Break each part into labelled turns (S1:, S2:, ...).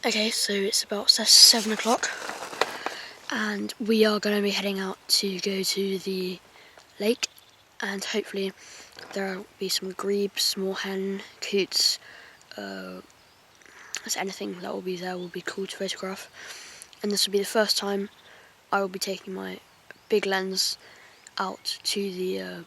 S1: Okay, so it's about 7 o'clock and we are going to be heading out to go to the lake, and hopefully there will be some grebes, moorhen, coots, anything that will be there will be cool to photograph. And this will be the first time I will be taking my big lens out to the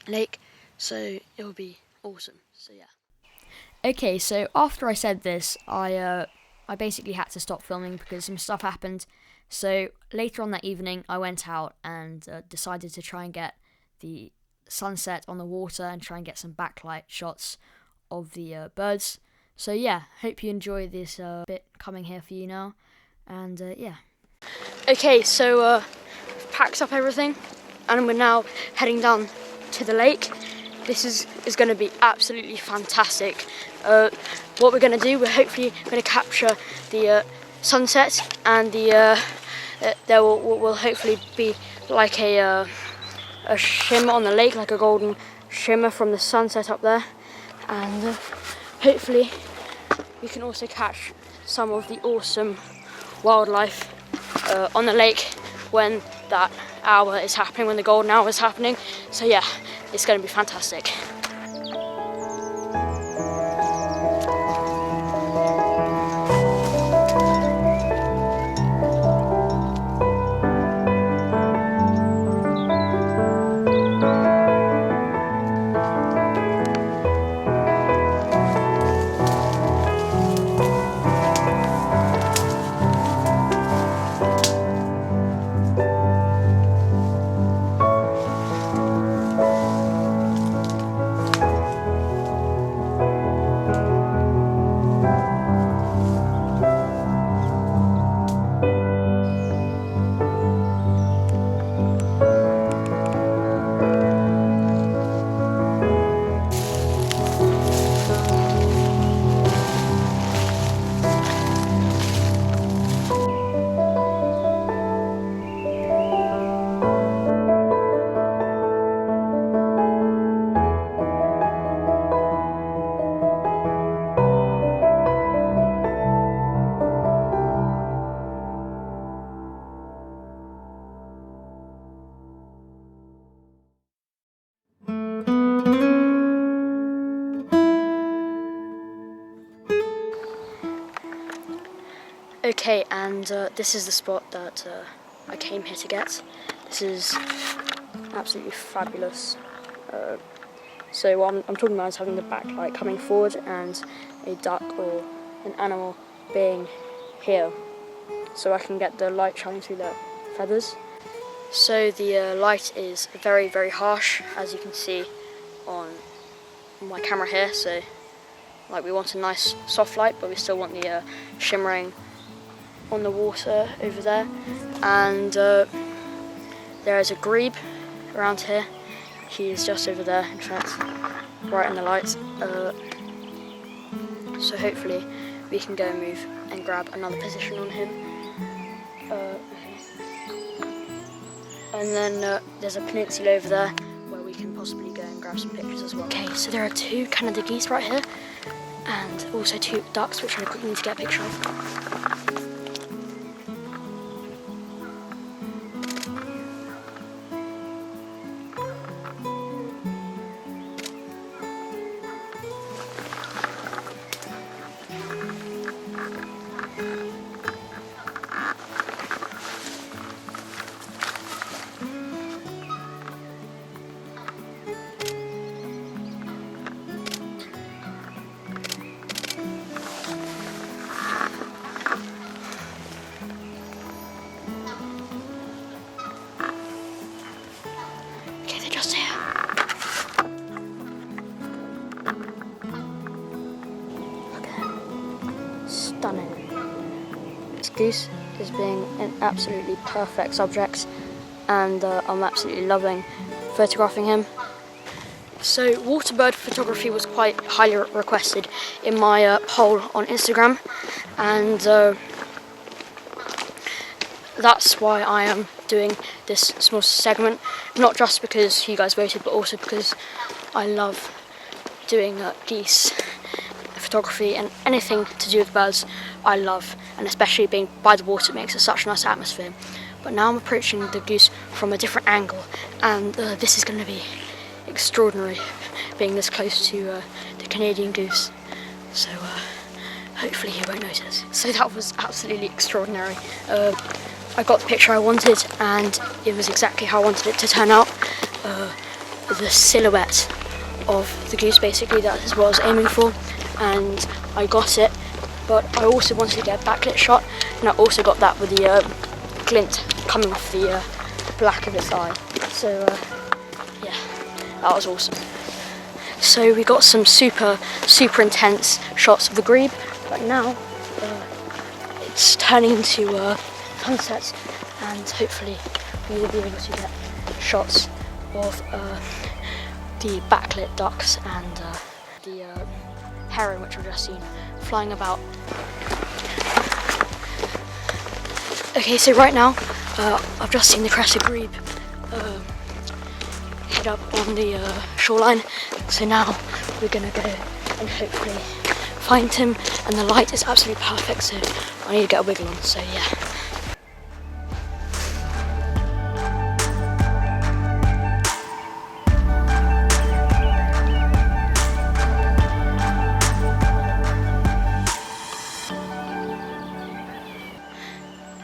S1: lake, so it will be awesome. So yeah. Okay, so after I said this, I basically had to stop filming because some stuff happened. So later on that evening, I went out and decided to try and get the sunset on the water and try and get some backlight shots of the birds. So yeah, hope you enjoy this bit coming here for you now, and yeah. Okay, so packed up everything, and we're now heading down to the lake. This is going to be absolutely fantastic. What we're going to do, we're hopefully going to capture the sunset, and there will hopefully be like a shimmer on the lake, like a golden shimmer from the sunset up there, and hopefully we can also catch some of the awesome wildlife on the lake when that hour is happening, when the golden hour is happening. So yeah, it's going to be fantastic. Okay, and this is the spot that I came here to get. This is absolutely fabulous. So what I'm talking about is having the backlight coming forward and a duck or an animal being here, so I can get the light shining through their feathers. So the light is very, very harsh, as you can see on my camera here. So like, we want a nice soft light, but we still want the shimmering on the water over there. And there is a grebe around here. He is just over there, in fact, right in the light. So hopefully we can go and move and grab another position on him. And then there's a peninsula over there where we can possibly go and grab some pictures as well. Okay, so there are 2 Canada geese right here, and also 2 ducks, which I quickly need to get a picture of. Stunning. This goose is being an absolutely perfect subject, and I'm absolutely loving photographing him. So waterbird photography was quite highly requested in my poll on Instagram, and that's why I am doing this small segment, not just because you guys voted, but also because I love doing geese photography and anything to do with birds I love, and especially being by the water makes it such a nice atmosphere. But now I'm approaching the goose from a different angle, and this is going to be extraordinary, being this close to the Canadian goose. So hopefully he won't notice. So that was absolutely extraordinary. I got the picture I wanted, and it was exactly how I wanted it to turn out. The silhouette of the goose, basically, that is what I was aiming for, and I got it. But I also wanted to get a backlit shot, and I also got that with the glint coming off the black of its eye. So yeah, that was awesome. So we got some super intense shots of the grebe, but now it's turning into sunsets, and hopefully we will be able to get shots of the backlit ducks and the heron, which we've just seen flying about. Okay, so right now I've just seen the crested grebe head up on the shoreline, so now we're gonna go and hopefully find him, and the light is absolutely perfect, so I need to get a wiggle on, so yeah.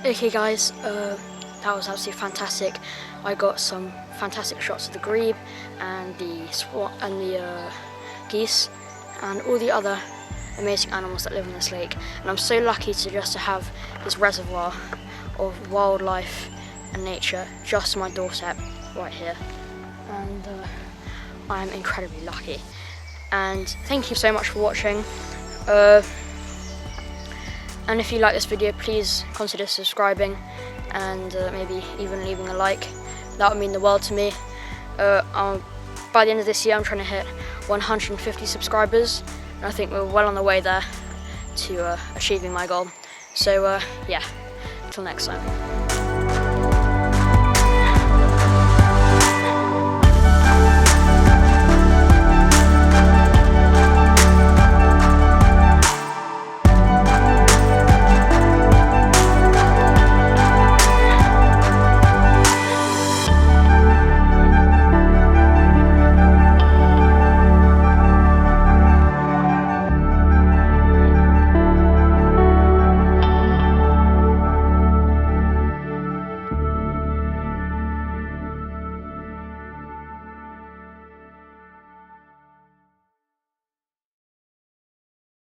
S1: Okay guys, that was absolutely fantastic. I got some fantastic shots of the grebe and the geese and all the other amazing animals that live in this lake. And I'm so lucky to just to have this reservoir of wildlife and nature just on my doorstep right here. And I'm incredibly lucky. And thank you so much for watching. And if you like this video, please consider subscribing and maybe even leaving a like. That would mean the world to me. By the end of this year, I'm trying to hit 150 subscribers, and I think we're well on the way there to achieving my goal. So yeah, until next time.